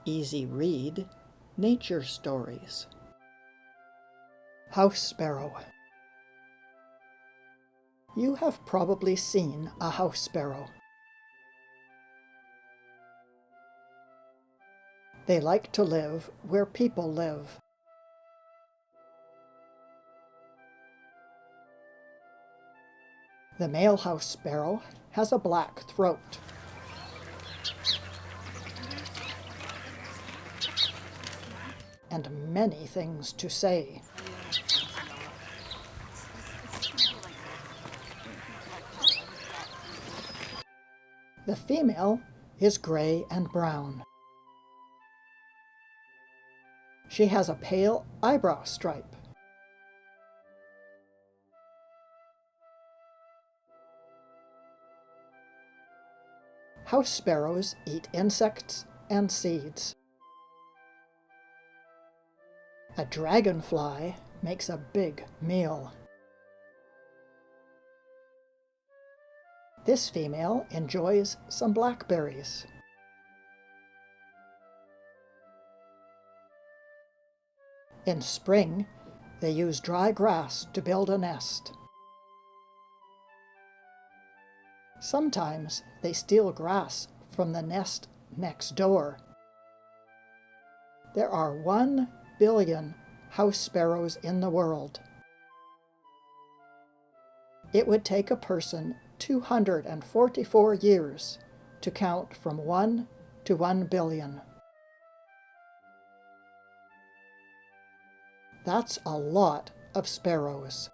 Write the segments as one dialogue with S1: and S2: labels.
S1: Easy read, nature stories. House sparrow. You have probably seen a house sparrow. They like to live where people live. The male house sparrow has a black throat. And many things to say. The female is gray and brown. She has a pale eyebrow stripe. House sparrows eat insects and seeds. A dragonfly makes a big meal. This female enjoys some blackberries. In spring, they use dry grass to build a nest. Sometimes they steal grass from the nest next door. There are 1 billion house sparrows in the world. It would take a person 244 years to count from 1 to 1 billion. That's a lot of sparrows.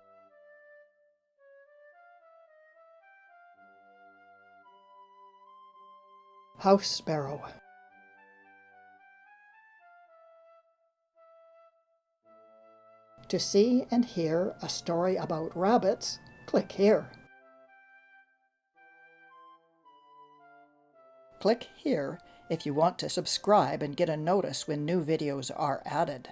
S1: House sparrow. To see and hear a story about rabbits, click here. Click here if you want to subscribe and get a notice when new videos are added.